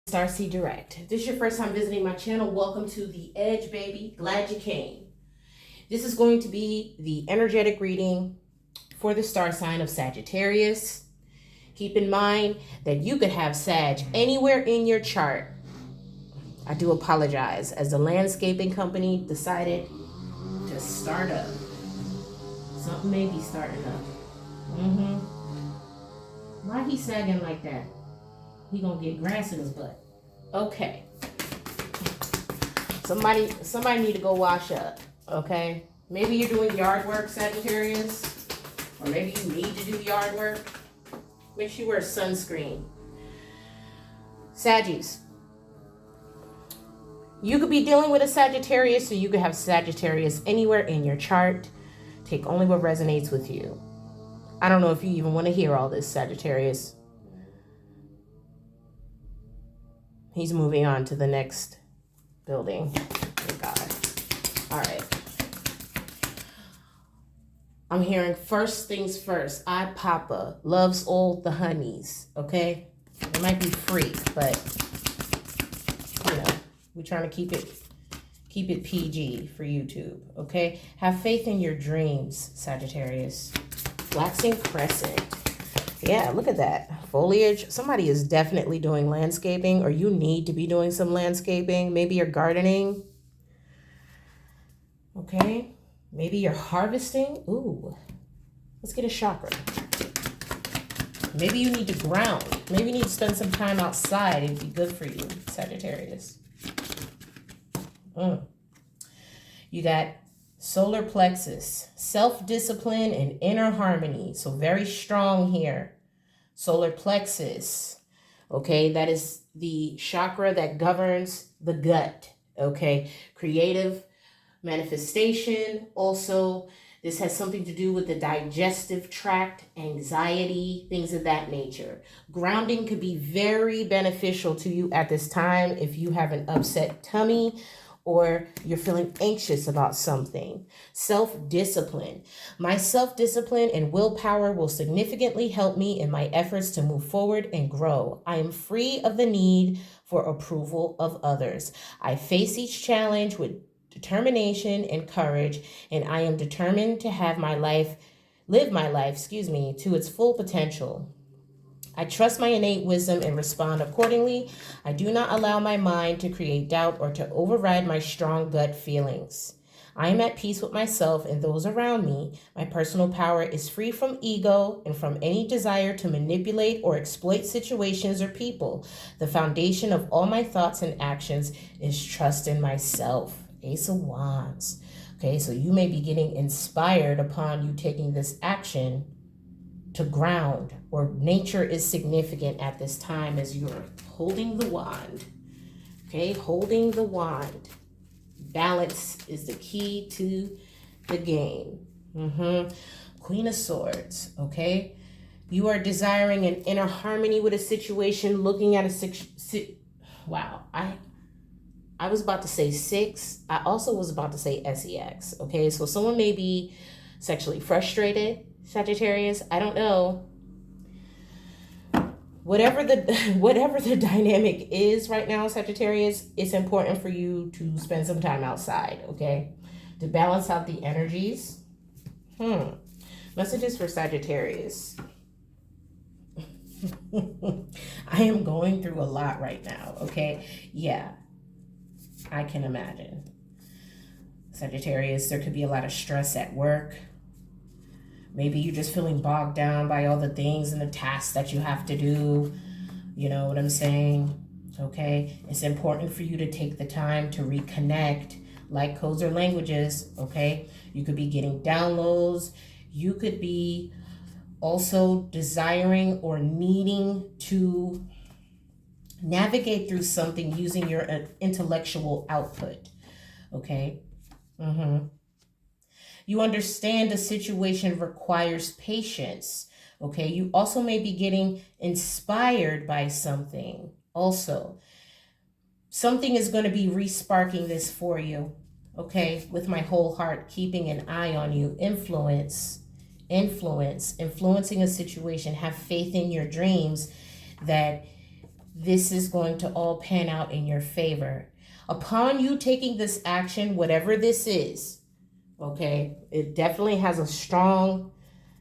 Starseed Direct. If this is your first time visiting my channel, welcome to The Edge, baby. Glad you came. This is going to be the energetic reading for the star sign of Sagittarius. Keep in mind that you could have Sag anywhere in your chart. I do apologize, as the landscaping company decided to start up. Something may be starting up. Why he sagging like that? He gonna get grass in his butt. Okay. Somebody need to go wash up. Okay. Maybe you're doing yard work, Sagittarius, or maybe you need to do yard work. Make sure you wear sunscreen. Saggies. You could be dealing with a Sagittarius, or you could have Sagittarius anywhere in your chart. Take only what resonates with you. I don't know if you even want to hear all this, Sagittarius. He's moving on to the next building. Thank God. All right. I'm hearing first things first. I Papa loves all the honeys. Okay? It might be free, but you know, we're trying to keep it PG for YouTube. Okay? Have faith in your dreams, Sagittarius. Waxing crescent. Yeah, look at that. Foliage. Somebody is definitely doing landscaping, or you need to be doing some landscaping. Maybe you're gardening. Okay. Maybe you're harvesting. Ooh. Let's get a chakra. Maybe you need to ground. Maybe you need to spend some time outside. It'd be good for you, Sagittarius. You got solar plexus, self-discipline and inner harmony. So very strong here. Solar plexus, okay? That is the chakra that governs the gut, okay? Creative manifestation. Also, this has something to do with the digestive tract, anxiety, things of that nature. Grounding could be very beneficial to you at this time if you have an upset tummy, or you're feeling anxious about something. Self-discipline. My self-discipline and willpower will significantly help me in my efforts to move forward and grow. I am free of the need for approval of others. I face each challenge with determination and courage, and I am determined to live my life, to its full potential. I trust my innate wisdom and respond accordingly. I do not allow my mind to create doubt or to override my strong gut feelings. I am at peace with myself and those around me. My personal power is free from ego and from any desire to manipulate or exploit situations or people. The foundation of all my thoughts and actions is trust in myself. Ace of Wands. Okay, so you may be getting inspired upon you taking this action to ground, or nature is significant at this time as you're holding the wand. Okay, holding the wand. Balance is the key to the game. Queen of Swords, okay? You are desiring an inner harmony with a situation, looking at wow, I was about to say 6. I also was about to say sex, okay? So someone may be sexually frustrated, Sagittarius, I don't know. Whatever the dynamic is right now, Sagittarius, it's important for you to spend some time outside, okay? To balance out the energies. Messages for Sagittarius. I am going through a lot right now, okay? Yeah, I can imagine. Sagittarius, there could be a lot of stress at work. Maybe you're just feeling bogged down by all the things and the tasks that you have to do. You know what I'm saying? Okay? It's important for you to take the time to reconnect, like codes or languages, okay? You could be getting downloads. You could be also desiring or needing to navigate through something using your intellectual output, okay? You understand the situation requires patience, okay? You also may be getting inspired by something also. Something is going to be re-sparking this for you, okay? With my whole heart, keeping an eye on you. Influencing a situation. Have faith in your dreams that this is going to all pan out in your favor. Upon you taking this action, whatever this is, okay, it definitely has a strong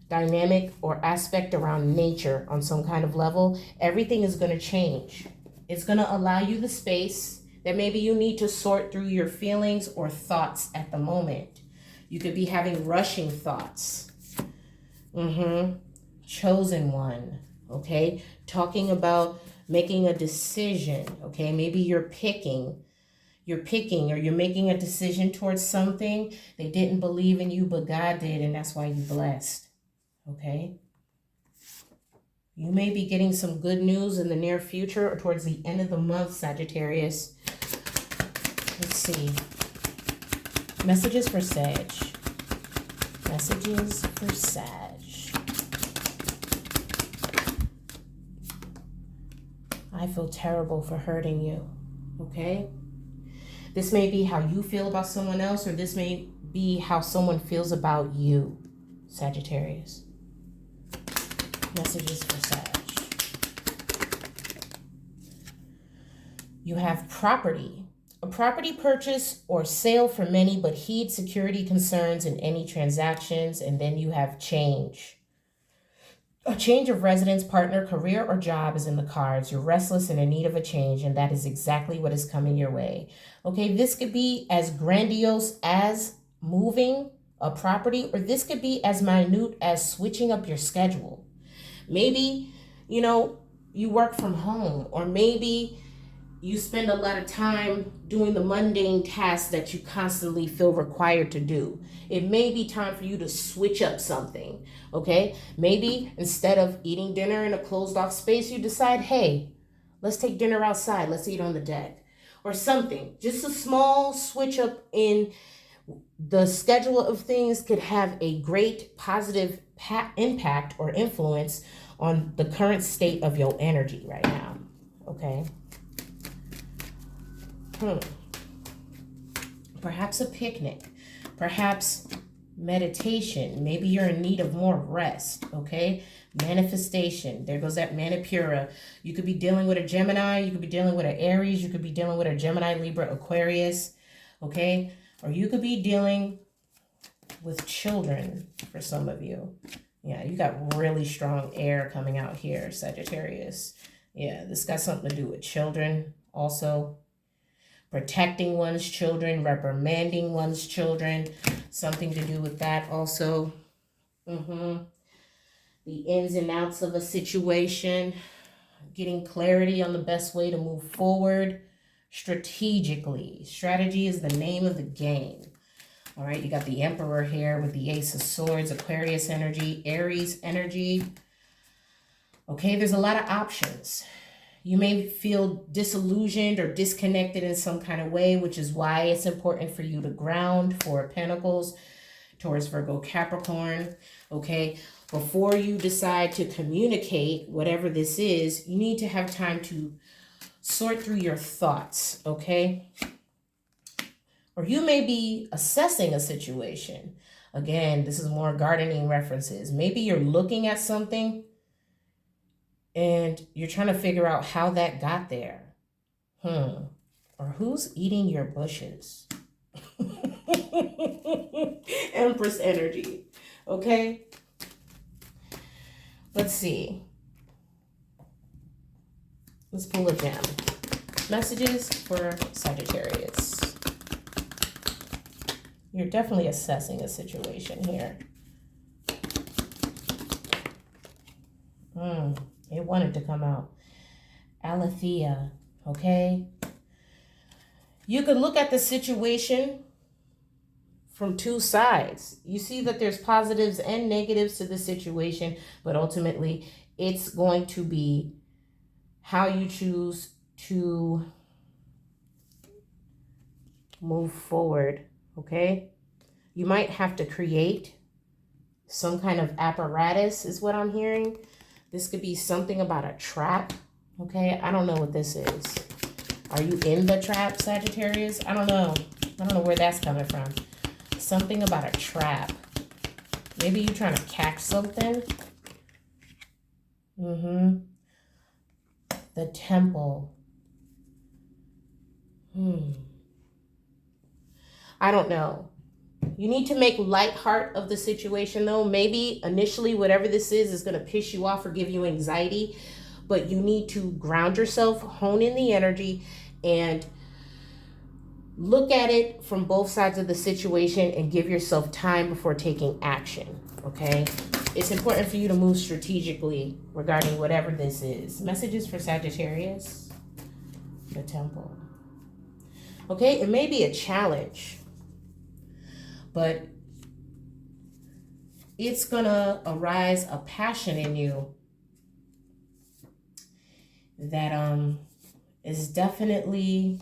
dynamic or aspect around nature on some kind of level. Everything is going to change. It's going to allow you the space that maybe you need to sort through your feelings or thoughts at the moment. You could be having rushing thoughts. Chosen one, okay? Talking about making a decision, okay? Maybe you're picking or you're making a decision towards something. They didn't believe in you, but God did, and that's why you're blessed, okay? You may be getting some good news in the near future or towards the end of the month, Sagittarius. Let's see. Messages for Sag. Messages for Sag. I feel terrible for hurting you, okay? This may be how you feel about someone else, or this may be how someone feels about you, Sagittarius. Messages for Sag. You have property. A property purchase or sale for many, but heed security concerns in any transactions. And then you have change. A change of residence, partner, career, or job is in the cards. You're restless and in need of a change, and that is exactly what is coming your way. Okay, this could be as grandiose as moving a property, or this could be as minute as switching up your schedule. Maybe, you work from home, or maybe you spend a lot of time doing the mundane tasks that you constantly feel required to do. It may be time for you to switch up something, okay? Maybe instead of eating dinner in a closed off space, you decide, hey, let's take dinner outside. Let's eat on the deck or something. Just a small switch up in the schedule of things could have a great positive impact or influence on the current state of your energy right now, okay? Perhaps a picnic, perhaps meditation. Maybe you're in need of more rest, okay? Manifestation. There goes that Manipura. You could be dealing with a Gemini. You could be dealing with an Aries. You could be dealing with a Gemini, Libra, Aquarius, okay? Or you could be dealing with children for some of you. Yeah, you got really strong air coming out here, Sagittarius. Yeah, this got something to do with children also. Protecting one's children, reprimanding one's children, something to do with that also. The ins and outs of a situation, getting clarity on the best way to move forward strategically. Strategy is the name of the game. All right, you got the Emperor here with the Ace of Swords, Aquarius energy, Aries energy. Okay, there's a lot of options. You may feel disillusioned or disconnected in some kind of way, which is why it's important for you to ground for Pentacles, Taurus, Virgo, Capricorn, okay? Before you decide to communicate whatever this is, you need to have time to sort through your thoughts, okay? Or you may be assessing a situation. Again, this is more gardening references. Maybe you're looking at something and you're trying to figure out how that got there. Or who's eating your bushes? Empress energy, okay? Let's see. Let's pull a gem. Messages for Sagittarius. You're definitely assessing a situation here. It wanted to come out. Aletheia, okay? You could look at the situation from two sides. You see that there's positives and negatives to the situation, but ultimately it's going to be how you choose to move forward, okay? You might have to create some kind of apparatus is what I'm hearing. This could be something about a trap, okay? I don't know what this is. Are you in the trap, Sagittarius? I don't know. I don't know where that's coming from. Something about a trap. Maybe you're trying to catch something. The Temple. I don't know. You need to make light heart of the situation though. Maybe initially whatever this is going to piss you off or give you anxiety, but you need to ground yourself, hone in the energy, and look at it from both sides of the situation and give yourself time before taking action, okay? It's important for you to move strategically regarding whatever this is. Messages for Sagittarius, the Temple. Okay, it may be a challenge, but it's gonna arise a passion in you that is definitely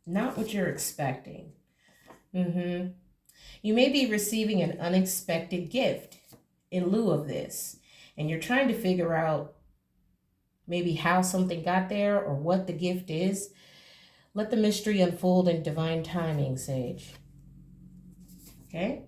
not what you're expecting. You may be receiving an unexpected gift in lieu of this, and you're trying to figure out maybe how something got there or what the gift is. Let the mystery unfold in divine timing, Sage. Okay?